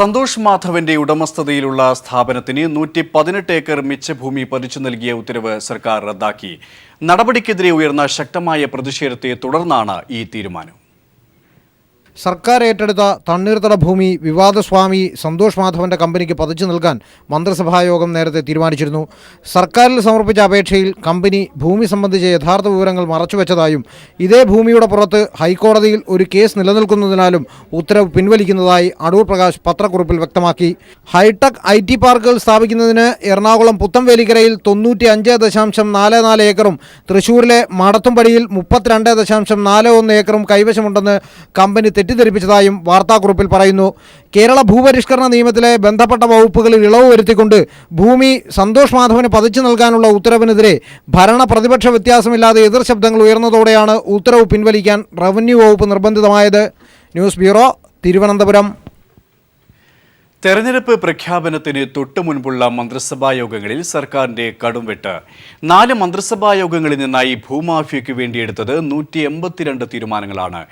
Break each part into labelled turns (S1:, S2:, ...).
S1: സന്തോഷ് മാധവന്റെ ഉടമസ്ഥതയിലുള്ള സ്ഥാപനത്തിന് 118 ഏക്കർ മിച്ചഭൂമി പതിച്ചു നൽകിയ ഉത്തരവ് സർക്കാർ റദ്ദാക്കി. നടപടിക്കെതിരെ ഉയർന്ന ശക്തമായ പ്രതിഷേധത്തെ തുടർന്നാണ് ഈ തീരുമാനം.
S2: സർക്കാർ ഏറ്റെടുത്ത തണ്ണീർത്തട ഭൂമി വിവാദസ്വാമി സന്തോഷ് മാധവന്റെ കമ്പനിക്ക് പതിച്ചു നൽകാൻ മന്ത്രിസഭായോഗം നേരത്തെ തീരുമാനിച്ചിരുന്നു. സർക്കാരിൽ സമർപ്പിച്ച അപേക്ഷയിൽ കമ്പനി ഭൂമി സംബന്ധിച്ച യഥാർത്ഥ വിവരങ്ങൾ മറച്ചുവെച്ചതായും ഇതേ ഭൂമിയുടെ പുറത്ത് ഹൈക്കോടതിയിൽ ഒരു കേസ് നിലനിൽക്കുന്നതിനാലും ഉത്തരവ് പിൻവലിക്കുന്നതായി അടൂർ പ്രകാശ് പത്രക്കുറിപ്പിൽ വ്യക്തമാക്കി. ഹൈടെക് IT പാർക്കുകൾ സ്ഥാപിക്കുന്നതിന് എറണാകുളം പുത്തംവേലിക്കരയിൽ 95.44 ഏക്കറും തൃശൂരിലെ മടത്തുംപടിയിൽ 32.41 ഏക്കറും കൈവശമുണ്ടെന്ന് കമ്പനി തെറ്റിദ്ധരിപ്പിച്ചതായും വാർത്താക്കുറിപ്പിൽ പറയുന്നു. കേരള ഭൂപരിഷ്കരണ നിയമത്തിലെ ബന്ധപ്പെട്ട വകുപ്പുകളിൽ ഇളവ് വരുത്തിക്കൊണ്ട് ഭൂമി സന്തോഷ് മാധവന് പതിച്ചു നൽകാനുള്ള ഉത്തരവിനെതിരെ ഭരണ പ്രതിപക്ഷ വ്യത്യാസമില്ലാതെ എതിർ ശബ്ദങ്ങൾ ഉയർന്നതോടെയാണ് ഉത്തരവ് പിൻവലിക്കാൻ റവന്യൂ വകുപ്പ് നിർബന്ധിതമായത്. News bureau, Thiruvananthapuram.
S1: തെരഞ്ഞെടുപ്പ് പ്രഖ്യാപനത്തിന് തൊട്ടു മുൻപുള്ള മന്ത്രിസഭാ യോഗങ്ങളിൽ സർക്കാരിന്റെ കടുംവെട്ട്. 4 മന്ത്രിസഭാ യോഗങ്ങളിൽ നിന്നായി ഭൂമാഫിയയ്ക്ക് വേണ്ടിയെടുത്തത് 182 തീരുമാനങ്ങളാണ്.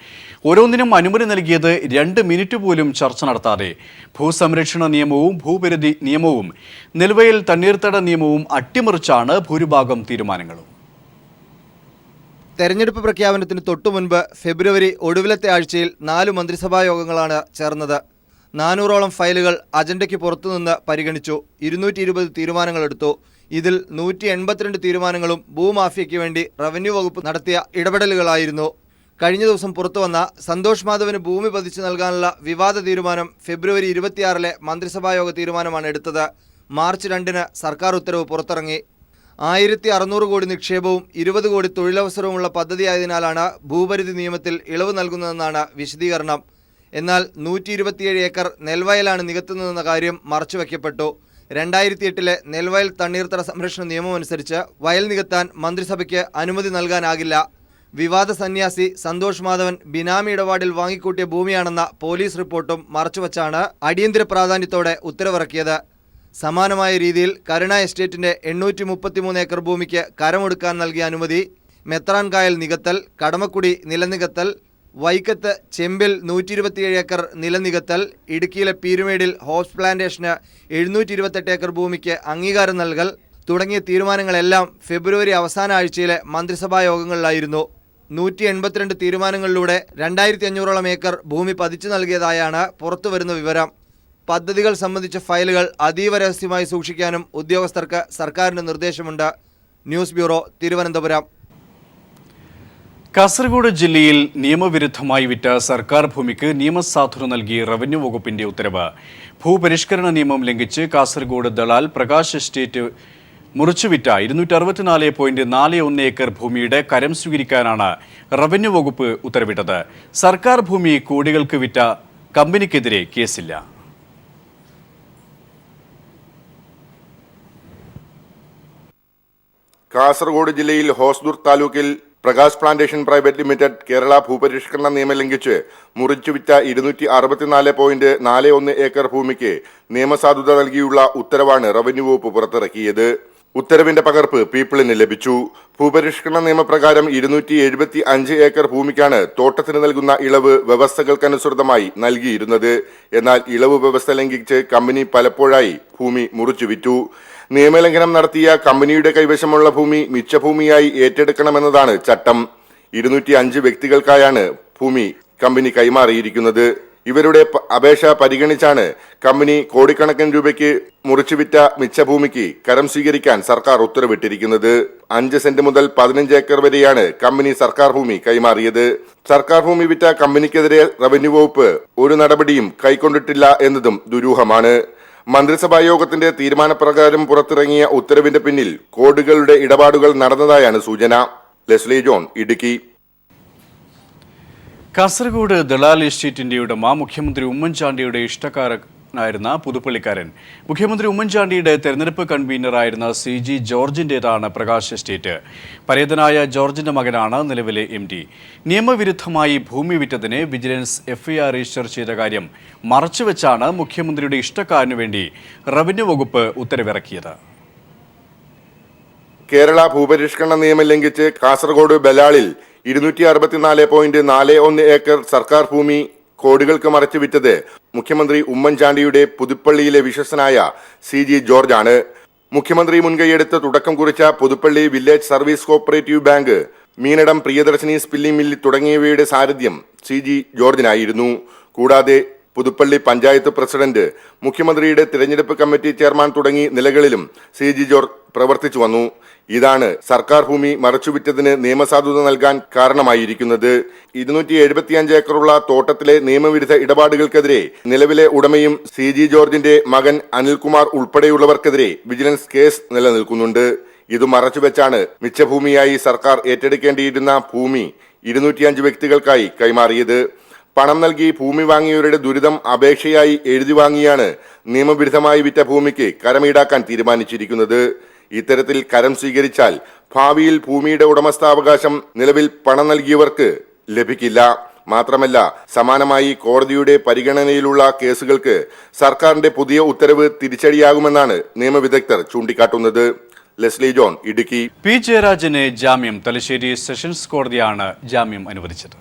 S1: ഓരോന്നിനും അനുമതി നൽകിയത് 2 മിനിറ്റ് പോലും ചർച്ച നടത്താതെ. ഭൂസംരക്ഷണ നിയമവും ഭൂപരിധി നിയമവും നിലവയിൽ തണ്ണീർത്തട നിയമവും അട്ടിമറിച്ചാണ് ഭൂരിഭാഗം തീരുമാനങ്ങളും.
S3: തെരഞ്ഞെടുപ്പ് പ്രഖ്യാപനത്തിന് തൊട്ടു മുൻപ് ഫെബ്രുവരി ഒടുവിലത്തെ ആഴ്ചയിൽ 4 മന്ത്രിസഭാ യോഗങ്ങളാണ് ചേർന്നത്. 400ഓളം ഫയലുകൾ അജണ്ടയ്ക്ക് പുറത്തുനിന്ന് പരിഗണിച്ചു. 220 തീരുമാനങ്ങളെടുത്തു. ഇതിൽ 182 തീരുമാനങ്ങളും ഭൂമാഫിയയ്ക്ക് വേണ്ടി റവന്യൂ വകുപ്പ് നടത്തിയ ഇടപെടലുകളായിരുന്നു. കഴിഞ്ഞ ദിവസം പുറത്തുവന്ന സന്തോഷ് മാധവന് ഭൂമി പതിച്ചു നൽകാനുള്ള വിവാദ തീരുമാനം ഫെബ്രുവരി 26 മന്ത്രിസഭായോഗ തീരുമാനമാണ് എടുത്തത്. മാർച്ച് 2 സർക്കാർ ഉത്തരവ് പുറത്തിറങ്ങി. 1600 കോടി നിക്ഷേപവും 20 കോടി തൊഴിലവസരവുമുള്ള പദ്ധതിയായതിനാലാണ് ഭൂപരിധി നിയമത്തിൽ ഇളവ് നൽകുന്നതെന്നാണ് വിശദീകരണം. എന്നാൽ 127 ഏക്കർ നെൽവയലാണ് നികത്തുന്നതെന്ന കാര്യം മറച്ചുവെക്കപ്പെട്ടു. 2008 നെൽവയൽ തണ്ണീർത്തട സംരക്ഷണ നിയമമനുസരിച്ച് വയൽ നികത്താൻ മന്ത്രിസഭയ്ക്ക് അനുമതി നൽകാനാകില്ല. വിവാദ സന്യാസി സന്തോഷ് മാധവൻ ബിനാമി ഇടപാടിൽ വാങ്ങിക്കൂട്ടിയ ഭൂമിയാണെന്ന പോലീസ് റിപ്പോർട്ടും മറച്ചുവച്ചാണ് അടിയന്തര പ്രാധാന്യത്തോടെ ഉത്തരവിറക്കിയത്. സമാനമായ രീതിയിൽ കരുണ എസ്റ്റേറ്റിന്റെ 833 ഏക്കർ ഭൂമിക്ക് കരമൊടുക്കാൻ നൽകിയ അനുമതി, മെത്രാൻ കായൽ നികത്തൽ, കടമക്കുടി നിലനികത്തൽ, വൈക്കത്ത് ചെമ്പിൽ 127 ഏക്കർ നിലനികത്തൽ, ഇടുക്കിയിലെ പീരുമേടിൽ ഹോപ്സ് പ്ലാന്റേഷന് 728 ഏക്കർ ഭൂമിക്ക് അംഗീകാരം നൽകൽ തുടങ്ങിയ തീരുമാനങ്ങളെല്ലാം ഫെബ്രുവരി അവസാന ആഴ്ചയിലെ മന്ത്രിസഭാ യോഗങ്ങളിലായിരുന്നു. 182 തീരുമാനങ്ങളിലൂടെ 2500ഓളം ഏക്കർ ഭൂമി പതിച്ചു നൽകിയതായാണ് പുറത്തുവരുന്ന വിവരം. പദ്ധതികൾ സംബന്ധിച്ച ഫയലുകൾ അതീവ രഹസ്യമായി സൂക്ഷിക്കാനും ഉദ്യോഗസ്ഥർക്ക് സർക്കാരിന്റെ നിർദ്ദേശമുണ്ട്. News bureau, Thiruvananthapuram.
S1: കാസർഗോഡ് ജില്ലയിൽ നിയമവിരുദ്ധമായി വിറ്റ സർക്കാർ ഭൂമിക്ക് നിയമസാധുത നൽകി റവന്യൂ വകുപ്പിന്റെ ഉത്തരവ്. ഭൂപരിഷ്കരണ നിയമം ലംഘിച്ച് കാസർഗോഡ് ദളാൽ പ്രകാശ് എസ്റ്റേറ്റ് മുറിച്ചുവിറ്റ 264.41 ഏക്കർ ഭൂമിയുടെ കരം സ്വീകരിക്കാനാണ് റവന്യൂ വകുപ്പ് ഉത്തരവിട്ടത്. സർക്കാർ ഭൂമി കോടികൾക്ക് വിറ്റ കമ്പനിക്കെതിരെ കേസില്ല.
S4: കാസർഗോഡ് ജില്ലയിൽ ഹോസ്ദുർ താലൂക്കിൽ Prakash plantation private limited Kerala ഭൂപരിഷ്കരണ നിയമം ലംഘിച്ച് മുറിച്ചുവിറ്റ 264.41 ഏക്കർ ഭൂമിക്ക് നിയമസാധുത നൽകിയുള്ള ഉത്തരവാണ് റവന്യൂ വകുപ്പ് പുറത്തിറക്കിയത്. ഉത്തരവിന്റെ പകർപ്പ് പീപ്പിളിന് ലഭിച്ചു. ഭൂപരിഷ്കരണ നിയമപ്രകാരം 275 ഏക്കർ ഭൂമിക്കാണ് തോട്ടത്തിന് നൽകുന്ന ഇളവ് വ്യവസ്ഥകൾക്കനുസൃതമായി നൽകിയിരുന്നത്. എന്നാൽ ഇളവ് വ്യവസ്ഥ ലംഘിച്ച് കമ്പനി പലപ്പോഴായി ഭൂമി മുറിച്ചുവിറ്റു. നിയമലംഘനം നടത്തിയ കമ്പനിയുടെ കൈവശമുള്ള ഭൂമി മിച്ചഭൂമിയായി ഏറ്റെടുക്കണമെന്നതാണ് ചട്ടം. 205 വ്യക്തികൾക്കായാണ് ഭൂമി കമ്പനി കൈമാറിയിരിക്കുന്നത്. ഇവരുടെ അപേക്ഷ പരിഗണിച്ചാണ് കമ്പനി കോടിക്കണക്കിന് രൂപയ്ക്ക് മുറിച്ചുവിറ്റ മിച്ചഭൂമിക്ക് കരം സ്വീകരിക്കാൻ സർക്കാർ ഉത്തരവിട്ടിരിക്കുന്നത്. 5 സെന്റ് മുതൽ 15 ഏക്കർ വരെയാണ് കമ്പനി സർക്കാർ ഭൂമി കൈമാറിയത്. സർക്കാർ ഭൂമി വിറ്റ കമ്പനിക്കെതിരെ റവന്യൂ വകുപ്പ് ഒരു നടപടിയും കൈക്കൊണ്ടിട്ടില്ല എന്നതും ദുരൂഹമാണ്. മന്ത്രിസഭാ യോഗത്തിന്റെ തീരുമാനപ്രകാരം പുറത്തിറങ്ങിയ ഉത്തരവിന്റെ പിന്നിൽ കോടികളുടെ ഇടപാടുകൾ നടന്നതായാണ് സൂചന. Leslie John, Idukki.
S1: കാസർഗോഡ് ദളാൽ എസ്റ്റേറ്റിന്റെ ഉടമ മുഖ്യമന്ത്രി ഉമ്മൻചാണ്ടിയുടെ ഇഷ്ടക്കാരനായിരുന്ന പുതുപ്പള്ളിക്കാരൻ. മുഖ്യമന്ത്രി ഉമ്മൻചാണ്ടിയുടെ തെരഞ്ഞെടുപ്പ് കൺവീനറായിരുന്ന CG ജോർജിന്റേതാണ് പ്രകാശ് എസ്റ്റേറ്റ്. പരേതനായ ജോർജിന്റെ മകനാണ് നിലവിലെ MD. നിയമവിരുദ്ധമായി ഭൂമി വിറ്റതിന് വിജിലൻസ് FIR രജിസ്റ്റർ ചെയ്ത കാര്യം മറച്ചുവെച്ചാണ് മുഖ്യമന്ത്രിയുടെ ഇഷ്ടക്കാരനു വേണ്ടി റവന്യൂ വകുപ്പ് ഉത്തരവിറക്കിയത്.
S4: കേരള ഭൂപരിഷ്കരണ നിയമം ലംഘിച്ച് കാസർഗോഡ് ബലാളിൽ 264.41 ഏക്കർ സർക്കാർ ഭൂമി കോടികൾക്ക് മറച്ചു വിറ്റത് മുഖ്യമന്ത്രി ഉമ്മൻചാണ്ടിയുടെ പുതുപ്പള്ളിയിലെ വിശ്വസ്തനായ CG ജോർജ് ആണ്. മുഖ്യമന്ത്രി മുൻകൈയെടുത്ത് തുടക്കം കുറിച്ച Puthuppally village service cooperative bank, Meenadom Priyadarshini spinning mill തുടങ്ങിയവയുടെ സാരഥ്യം CG ജോർജിനായിരുന്നു. കൂടാതെ പുതുപ്പള്ളി പഞ്ചായത്ത് പ്രസിഡന്റ്, മുഖ്യമന്ത്രിയുടെ തിരഞ്ഞെടുപ്പ് കമ്മിറ്റി ചെയർമാൻ തുടങ്ങി നിലകളിലും CG ജോർജ് പ്രവർത്തിച്ചു വന്നു. ഇതാണ് സർക്കാർ ഭൂമി മറച്ചുവിറ്റതിന് നിയമസാധുത നൽകാൻ കാരണമായിരിക്കുന്നത്. 275 ഏക്കറുള്ള തോട്ടത്തിലെ നിയമവിരുദ്ധ ഇടപാടുകൾക്കെതിരെ നിലവിലെ ഉടമയും CG ജോർജിന്റെ മകൻ അനിൽകുമാർ ഉൾപ്പെടെയുള്ളവർക്കെതിരെ വിജിലൻസ് കേസ് നിലനിൽക്കുന്നുണ്ട്. ഇത് മറച്ചുവെച്ചാണ് മിച്ചഭൂമിയായി സർക്കാർ ഏറ്റെടുക്കേണ്ടിയിരുന്ന ഭൂമി 205 വ്യക്തികൾക്കായി കൈമാറിയത്. പണം നൽകി ഭൂമി വാങ്ങിയവരുടെ ദുരിതം അപേക്ഷയായി എഴുതി വാങ്ങിയാണ് നിയമവിരുദ്ധമായി വിറ്റ ഭൂമിക്ക് കരമീടാക്കാൻ തീരുമാനിച്ചിരിക്കുന്നത്. ഇത്തരത്തിൽ കരം സ്വീകരിച്ചാൽ ഭാവിയിൽ ഭൂമിയുടെ ഉടമസ്ഥാവകാശം നിലവിൽ പണം നൽകിയവർക്ക് ലഭിക്കില്ല. മാത്രമല്ല, സമാനമായി കോടതിയുടെ പരിഗണനയിലുള്ള കേസുകൾക്ക് സർക്കാരിന്റെ പുതിയ ഉത്തരവ് തിരിച്ചടിയാകുമെന്നാണ് നിയമവിദഗ്ധർ ചൂണ്ടിക്കാട്ടുന്നത്. Leslie John, Idukki.
S1: പി ജയരാജന് ജാമ്യം. തലശ്ശേരി സെഷൻസ് കോടതിയാണ് ജാമ്യം അനുവദിച്ചത്.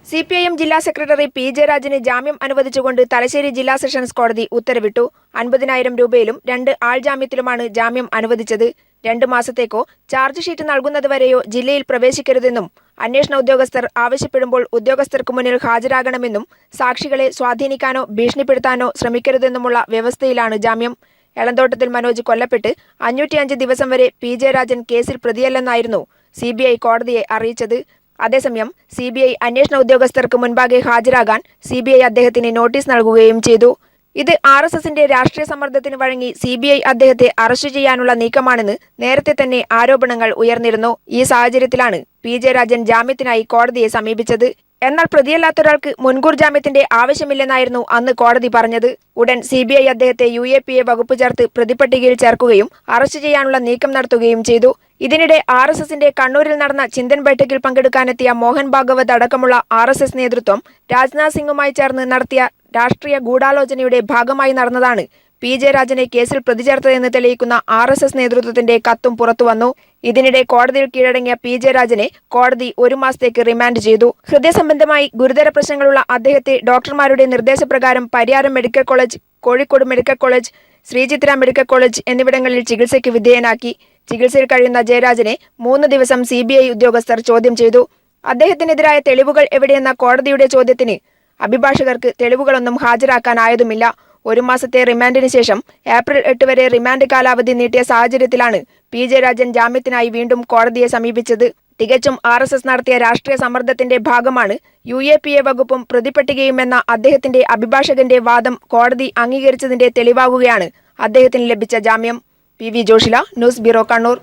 S5: CPIM ജില്ലാ സെക്രട്ടറി പി ജയരാജന് ജാമ്യം അനുവദിച്ചുകൊണ്ട് തലശ്ശേരി ജില്ലാ സെഷൻസ് കോടതി ഉത്തരവിട്ടു. 50,000 രൂപയിലും 2 ആൾജാമ്യത്തിലുമാണ് ജാമ്യം അനുവദിച്ചത്. 2 മാസത്തേക്കോ ചാർജ് ഷീറ്റ് നൽകുന്നതുവരെയോ ജില്ലയിൽ പ്രവേശിക്കരുതെന്നും അന്വേഷണ ഉദ്യോഗസ്ഥർ ആവശ്യപ്പെടുമ്പോൾ ഉദ്യോഗസ്ഥർക്ക് മുന്നിൽ ഹാജരാകണമെന്നും സാക്ഷികളെ സ്വാധീനിക്കാനോ ഭീഷണിപ്പെടുത്താനോ ശ്രമിക്കരുതെന്നുമുള്ള വ്യവസ്ഥയിലാണ് ജാമ്യം. എളന്തോട്ടത്തിൽ മനോജ് കൊല്ലപ്പെട്ട് 505 ദിവസം വരെ പി ജയരാജൻ കേസിൽ പ്രതിയല്ലെന്നായിരുന്നു CBI കോടതിയെ അറിയിച്ചത്. അതേസമയം CBI അന്വേഷണ ഉദ്യോഗസ്ഥർക്ക് മുൻപാകെ ഹാജരാകാൻ CBI അദ്ദേഹത്തിന് നോട്ടീസ് നൽകുകയും ചെയ്തു. ഇത് RSSന്റെ രാഷ്ട്രീയ സമ്മർദ്ദത്തിന് വഴങ്ങി CBI അദ്ദേഹത്തെ അറസ്റ്റ് ചെയ്യാനുള്ള നീക്കമാണെന്ന് നേരത്തെ തന്നെ ആരോപണങ്ങൾ ഉയർന്നിരുന്നു. ഈ സാഹചര്യത്തിലാണ് പി ജയരാജൻ ജാമ്യത്തിനായി കോടതിയെ സമീപിച്ചത്. എന്നാൽ പ്രതിയല്ലാത്തൊരാൾക്ക് മുൻകൂർ ജാമ്യത്തിന്റെ ആവശ്യമില്ലെന്നായിരുന്നു അന്ന് കോടതി പറഞ്ഞത്. ഉടൻ CBI അദ്ദേഹത്തെ UAPA വകുപ്പ് ചേർത്ത് പ്രതിപട്ടികയിൽ ചേർക്കുകയും അറസ്റ്റ് ചെയ്യാനുള്ള നീക്കം നടത്തുകയും ചെയ്തു. ഇതിനിടെ RSSന്റെ കണ്ണൂരിൽ നടന്ന ചിന്തൻ ബൈഠക്കിൽ പങ്കെടുക്കാനെത്തിയ മോഹൻ ഭാഗവത് അടക്കമുള്ള RSS നേതൃത്വം രാജ്നാഥ് സിംഗുമായി ചേർന്ന് നടത്തിയ രാഷ്ട്രീയ ഗൂഢാലോചനയുടെ ഭാഗമായി നടന്നതാണ് പി ജയരാജനെ കേസിൽ പ്രതിചേർത്തതെന്ന് തെളിയിക്കുന്ന RSS നേതൃത്വത്തിന്റെ കത്തും പുറത്തുവന്നു. ഇതിനിടെ കോടതിയിൽ കീഴടങ്ങിയ പി ജയരാജനെ കോടതി 1 മാസത്തേക്ക് റിമാൻഡ് ചെയ്തു. ഹൃദയസംബന്ധമായി ഗുരുതര പ്രശ്നങ്ങളുള്ള അദ്ദേഹത്തെ ഡോക്ടർമാരുടെ നിർദ്ദേശപ്രകാരം Pariyaram medical college, Kozhikode medical college, Sree Chitra medical college എന്നിവിടങ്ങളിൽ ചികിത്സയ്ക്ക് വിധേയനാക്കി. ചികിത്സയിൽ കഴിയുന്ന ജയരാജനെ 3 ദിവസം CBI ഉദ്യോഗസ്ഥർ ചോദ്യം ചെയ്തു. അദ്ദേഹത്തിനെതിരായ തെളിവുകൾ എവിടെയെന്ന കോടതിയുടെ ചോദ്യത്തിന് അഭിഭാഷകർക്ക് തെളിവുകളൊന്നും ഹാജരാക്കാനായതുമില്ല. 1 മാസത്തെ റിമാൻഡിന് ശേഷം ഏപ്രിൽ 8 വരെ റിമാൻഡ് കാലാവധി നീട്ടിയ സാഹചര്യത്തിലാണ് പി ജയരാജൻ ജാമ്യത്തിനായി വീണ്ടും കോടതിയെ സമീപിച്ചത്. തികച്ചും RSS നടത്തിയ രാഷ്ട്രീയ സമ്മർദ്ദത്തിന്റെ ഭാഗമാണ് UAPA വകുപ്പും പ്രതിപട്ടികയുമെന്ന അദ്ദേഹത്തിന്റെ അഭിഭാഷകന്റെ വാദം കോടതി അംഗീകരിച്ചതിന്റെ തെളിവാകുകയാണ് അദ്ദേഹത്തിന് ലഭിച്ച ജാമ്യം. PV Joshila, news bureau, Kannur.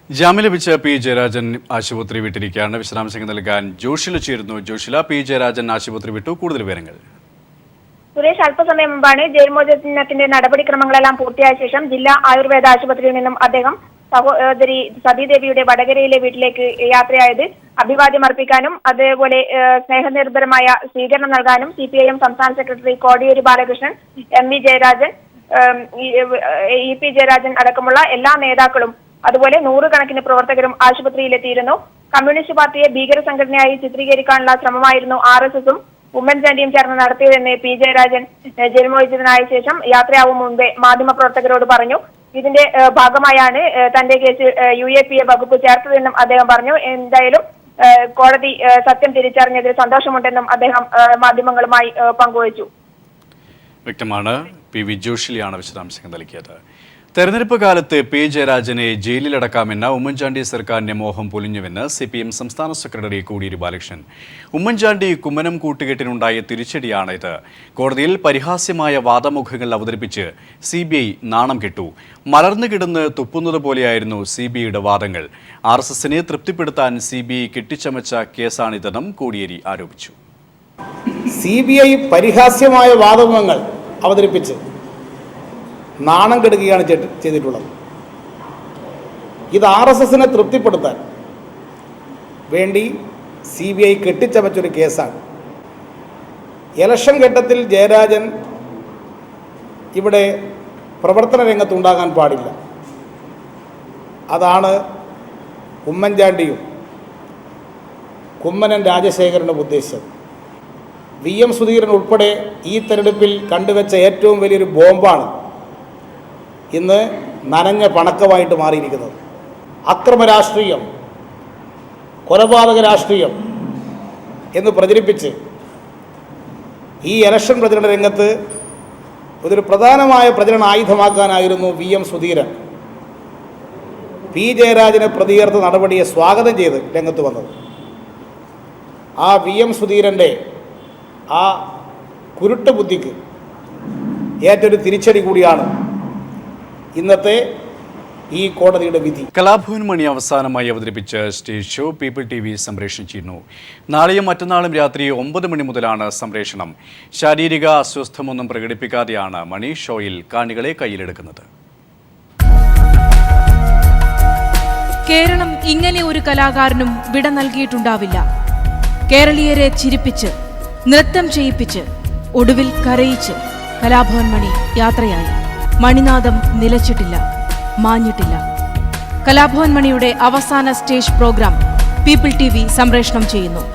S1: ജാമ്യം ലഭിച്ച പി ജയരാജൻ ആശുപത്രി വിട്ടിരിക്കുകയാണ്. വിശദാംശങ്ങൾ നൽകാൻ ജോഷില ചേരുന്നു. ജോഷില, പി ജയരാജൻ ആശുപത്രി വിട്ടു. കൂടുതൽ വിവരങ്ങൾ.
S5: സുരേഷ്, അല്പസമയം മുമ്പാണ് ജയിൽ മോചനത്തിന്റെ നടപടിക്രമങ്ങളെല്ലാം പൂർത്തിയായ ശേഷം ജില്ലാ ആയുർവേദ ആശുപത്രിയിൽ നിന്നും അദ്ദേഹം സഹോദരി സതീദേവിയുടെ വടകരയിലെ വീട്ടിലേക്ക് യാത്രയായത്. അഭിവാദ്യം അർപ്പിക്കാനും അതേപോലെ സ്നേഹനിർഭരമായ സ്വീകരണം നൽകാനും CPIM സംസ്ഥാന secretary Kodiyeri Balakrishnan, MV Jayarajan, EP Jayarajan അടക്കമുള്ള എല്ലാ നേതാക്കളും അതുപോലെ 100 കണക്കിന് പ്രവർത്തകരും ആശുപത്രിയിലെത്തിയിരുന്നു. കമ്മ്യൂണിസ്റ്റ് പാർട്ടിയെ ഭീകര സംഘടനയായി ചിത്രീകരിക്കാനുള്ള ശ്രമമായിരുന്നു RSSും ഉമ്മൻചാണ്ടിയും ചേർന്ന് നടത്തിയതെന്ന് പി ജയരാജൻ ജയിൽമോചിതനായ ശേഷം യാത്രയാവും മുമ്പേ മാധ്യമപ്രവർത്തകരോട് പറഞ്ഞു. ഇതിന്റെ ഭാഗമായാണ് തന്റെ കേസിൽ UAPA വകുപ്പ് ചേർത്തതെന്നും അദ്ദേഹം പറഞ്ഞു. എന്തായാലും കോടതി സത്യം തിരിച്ചറിഞ്ഞതിൽ സന്തോഷമുണ്ടെന്നും അദ്ദേഹം മാധ്യമങ്ങളുമായി പങ്കുവച്ചു.
S1: വ്യക്തമാണ്. PV ജോഷിലിയാണ് വിശദാംശങ്ങൾ നൽകിയത്. തെരഞ്ഞെടുപ്പ് കാലത്ത് പി ജയരാജനെ ജയിലിലടക്കാമെന്ന ഉമ്മൻചാണ്ടി സർക്കാരിന്റെ മോഹം പൊലിഞ്ഞുവെന്ന് CPM സംസ്ഥാന സെക്രട്ടറി കോടിയേരി ബാലകൃഷ്ണൻ. ഉമ്മൻചാണ്ടി കുമ്മനം കൂട്ടുകെട്ടിനുണ്ടായ തിരിച്ചടിയാണ് ഇത്. കോടതിയിൽ പരിഹാസ്യമായ വാദമുഖങ്ങൾ അവതരിപ്പിച്ച് CBI നാണം കെട്ടു. മലർന്നു കിടന്ന് തുപ്പുന്നത് പോലെയായിരുന്നു CBIയുടെ വാദങ്ങൾ. RSSനെ തൃപ്തിപ്പെടുത്താൻ CBI കെട്ടിച്ചമച്ച കേസാണിതെന്നും കോടിയേരി ആരോപിച്ചു.
S6: CBI പരിഹാസ്യമായ വാദമുഖങ്ങൾ അവതരിപ്പിച്ച് നാണം കെടുകയാണ് ചെയ്തിട്ടുള്ളത്. ഇത് RSSനെ തൃപ്തിപ്പെടുത്താൻ വേണ്ടി CBI കെട്ടിച്ചമച്ചൊരു കേസാണ്. ഇലക്ഷൻ ഘട്ടത്തിൽ ജയരാജൻ ഇവിടെ പ്രവർത്തന രംഗത്തുണ്ടാകാൻ പാടില്ല. അതാണ് ഉമ്മൻചാണ്ടിയും കുമ്മനം രാജശേഖരനും ഉദ്ദേശിച്ചത്. VM സുധീരൻ ഉൾപ്പെടെ ഈ തെരഞ്ഞെടുപ്പിൽ കണ്ടുവച്ച ഏറ്റവും വലിയൊരു ബോംബാണ് ഇന്ന് നനഞ്ഞ പണക്കമായിട്ട് മാറിയിരിക്കുന്നത്. അക്രമ രാഷ്ട്രീയം, കൊലപാതക രാഷ്ട്രീയം എന്ന് പ്രചരിപ്പിച്ച് ഈ ഇലക്ഷൻ പ്രചരണ രംഗത്ത് ഇതൊരു പ്രധാനമായ പ്രചരണ ആയുധമാക്കാനായിരുന്നു VM സുധീരൻ P ജയരാജനെ പ്രതിയേർത്ത നടപടിയെ സ്വാഗതം ചെയ്ത് രംഗത്ത് വന്നത്. ആ VM സുധീരൻ്റെ ആ കുരുട്ട് ബുദ്ധിക്ക് ഏറ്റൊരു തിരിച്ചടി കൂടിയാണ് ഇന്നത്തെ ഈ കോടതിയുടെ വിധി.
S1: കലാഭവൻ മണി അവസാനമായി അവതരിപ്പിച്ച സ്റ്റേജ് ഷോ പീപ്പിൾ TV സംപ്രേഷണം ചെയ്യുന്നു. നാളെയും മറ്റന്നാളും രാത്രി 9 മണി മുതലാണ് സംപ്രേഷണം. ശാരീരിക അസ്വസ്ഥമൊന്നും പ്രകടിപ്പിക്കാതെയാണ് മണി ഷോയിൽ കാണികളെ കയ്യിലെടുക്കുന്നത്.
S7: കേരളം ഇങ്ങനെ ഒരു കലാകാരനും വിട നൽകിയിട്ടുണ്ടാവില്ല. കേരളീയരെ ചിരിപ്പിച്ച്, നൃത്തം ചെയ്യിപ്പിച്ച്, ഒടുവിൽ കരയിച്ച് കലാഭവൻ മണി യാത്രയായി. മണിനാദം നിലച്ചിട്ടില്ല, മാഞ്ഞിട്ടില്ല. കലാഭവൻ മണിയുടെ അവസാന സ്റ്റേജ് പ്രോഗ്രാം പീപ്പിൾ TV സംപ്രേഷണം ചെയ്യുന്നു.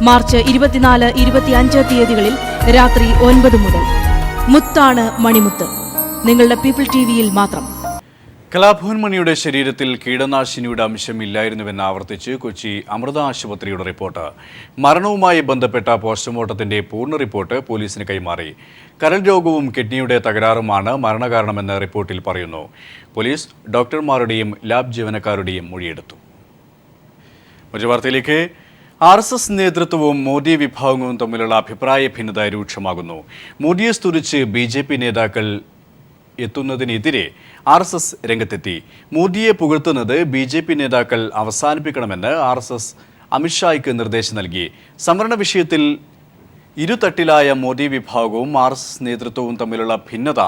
S7: മാർച്ച് 24, 25 തീയതികളിൽ രാത്രി 9 മുതൽ. മുത്താണ് മണിമുത്ത്. നിങ്ങളുടെ പീപ്പിൾ TVയിൽ മാത്രം.
S1: കലാഭവൻ മണിയുടെ ശരീരത്തിൽ കീടനാശിനിയുടെ അംശം ഇല്ലായിരുന്നുവെന്ന് ആവർത്തിച്ച് കൊച്ചി അമൃത ആശുപത്രിയുടെ റിപ്പോർട്ട്. മരണവുമായി ബന്ധപ്പെട്ട പോസ്റ്റ്മോർട്ടത്തിന്റെ പൂർണ്ണ റിപ്പോർട്ട് പോലീസിന് കൈമാറി. കരൾ രോഗവും കിഡ്നിയുടെ തകരാറുമാണ് മരണകാരണമെന്ന് റിപ്പോർട്ടിൽ പറയുന്നു. പോലീസ് ഡോക്ടർമാരുടെയും ലാബ് ജീവനക്കാരുടെയും മൊഴിയെടുത്തു. മറ്റു വാർത്തയിലേക്ക്. RSS നേതൃത്വവും മോദി വിഭാഗവും തമ്മിലുള്ള അഭിപ്രായ ഭിന്നത രൂക്ഷമാകുന്നു. മോദിയെ സ്തുതിച്ച് BJP നേതാക്കൾ എത്തുന്നതിനെതിരെ RSS രംഗത്തെത്തി. മോദിയെ പുകഴ്ത്തുന്നത് BJP നേതാക്കൾ അവസാനിപ്പിക്കണമെന്ന് RSS അമിത്ഷായ്ക്ക് നിർദ്ദേശം നൽകി. സംവരണ വിഷയത്തിൽ ഇരുതട്ടിലായ മോദി വിഭാഗവും RSS നേതൃത്വവും തമ്മിലുള്ള ഭിന്നത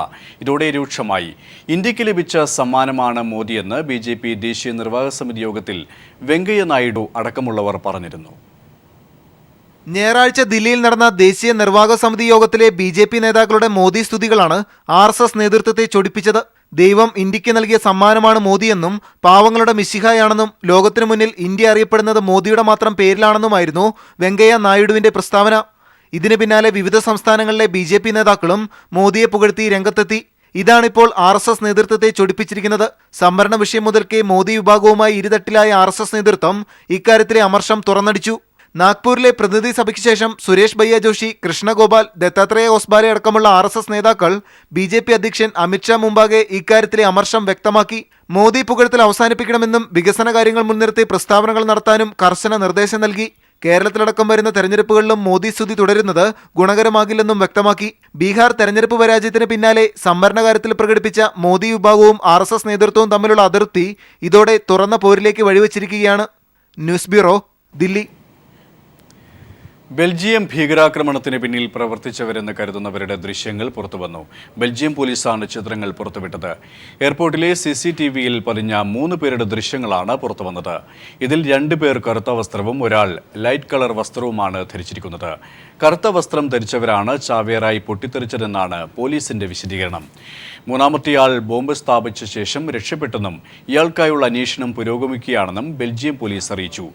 S1: ഇതോടെ രൂക്ഷമായി. ഇന്ത്യക്ക് ലഭിച്ച സമ്മാനമാണ് മോദിയെന്ന് BJP ദേശീയ നിർവാഹക സമിതി യോഗത്തിൽ വെങ്കയ്യ നായിഡു അടക്കമുള്ളവർ പറഞ്ഞിരുന്നു.
S3: ഞായറാഴ്ച ദില്ലിയിൽ നടന്ന ദേശീയ നിർവാഹക സമിതി യോഗത്തിലെ BJP നേതാക്കളുടെ മോദി സ്തുതികളാണ് RSS നേതൃത്വത്തെ ചൊടിപ്പിച്ചത്. ദൈവം ഇന്ത്യക്ക് നൽകിയ സമ്മാനമാണ് മോദിയെന്നും പാവങ്ങളുടെ മിശിഹായാണെന്നും ലോകത്തിനു മുന്നിൽ ഇന്ത്യ അറിയപ്പെടുന്നത് മോദിയുടെ മാത്രം പേരിലാണെന്നുമായിരുന്നു വെങ്കയ്യ നായിഡുവിന്റെ പ്രസ്താവന. ഇതിന് പിന്നാലെ വിവിധ സംസ്ഥാനങ്ങളിലെ BJP നേതാക്കളും മോദിയെ പുകഴ്ത്തി രംഗത്തെത്തി. ഇതാണിപ്പോൾ RSS നേതൃത്വത്തെ ചൊടിപ്പിച്ചിരിക്കുന്നത്. സംവരണ വിഷയം മുതൽക്കേ മോദി വിഭാഗവുമായി ഇരുതട്ടിലായ RSS നേതൃത്വം ഇക്കാര്യത്തിലെ അമർഷം തുറന്നടിച്ചു. നാഗ്പൂരിലെ പ്രതിനിധി സഭയ്ക്ക് ശേഷം സുരേഷ് ഭയ്യ ജോഷി, കൃഷ്ണഗോപാൽ, ദത്താത്രേയ ഹോസ്ബാലെ അടക്കമുള്ള RSS നേതാക്കൾ BJP അധ്യക്ഷൻ അമിത്ഷാ മുമ്പാകെ ഇക്കാര്യത്തിലെ അമർഷം വ്യക്തമാക്കി. മോദി പുകഴ്ത്തൽ അവസാനിപ്പിക്കണമെന്നും വികസന കാര്യങ്ങൾ മുൻനിർത്തി പ്രസ്താവനകൾ നടത്താനും കർശന നിർദ്ദേശം നൽകി. കേരളത്തിലടക്കം വരുന്ന തെരഞ്ഞെടുപ്പുകളിലും മോദി സ്തുതി തുടരുന്നത് ഗുണകരമാകില്ലെന്നും വ്യക്തമാക്കി. ബീഹാർ തെരഞ്ഞെടുപ്പ് പരാജയത്തിന് പിന്നാലെ സംവരണ കാര്യത്തിൽ പ്രകടിപ്പിച്ച മോദി വിഭാഗവും RSS നേതൃത്വവും തമ്മിലുള്ള അതിർത്തി ഇതോടെ തുറന്ന പോരിലേക്ക് വഴിവെച്ചിരിക്കുകയാണ്. News bureau, Delhi.
S1: ബെൽജിയം ഭീകരാക്രമണത്തിന് പിന്നിൽ പ്രവർത്തിച്ചവരെന്ന് കരുതുന്നവരുടെ ദൃശ്യങ്ങൾ പുറത്തുവന്നു. ബെൽജിയം പോലീസാണ് ചിത്രങ്ങൾ പുറത്തുവിട്ടത്. എയർപോർട്ടിലെ CCTVയിൽ പതിഞ്ഞ 3 പേരുടെ ദൃശ്യങ്ങളാണ് പുറത്തുവന്നത്. ഇതിൽ 2 പേർ കറുത്ത വസ്ത്രവും ഒരാൾ ലൈറ്റ് കളർ വസ്ത്രവുമാണ് ധരിച്ചിരിക്കുന്നത്. കറുത്ത വസ്ത്രം ധരിച്ചവരാണ് ചാവേറായി പൊട്ടിത്തെറിച്ചതെന്നാണ് പോലീസിന്റെ വിശദീകരണം. മൂന്നാമത്തെയാൾ ബോംബ് സ്ഥാപിച്ച ശേഷം രക്ഷപ്പെട്ടെന്നും ഇയാൾക്കായുള്ള അന്വേഷണം പുരോഗമിക്കുകയാണെന്നും ബെൽജിയം പോലീസ് അറിയിച്ചു.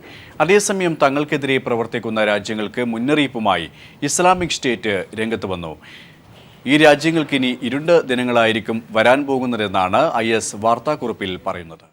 S1: അതേസമയം തങ്ങൾക്കെതിരെ പ്രവർത്തിക്കുന്ന രാജ്യങ്ങൾക്ക് മുന്നറിയിപ്പുമായി ഇസ്ലാമിക് സ്റ്റേറ്റ് രംഗത്ത് വന്നു. ഈ രാജ്യങ്ങൾക്ക് ഇനി ഇരുണ്ട ദിനങ്ങളായിരിക്കും വരാൻ പോകുന്നതെന്നാണ് IS വാർത്താക്കുറിപ്പിൽ പറയുന്നത്.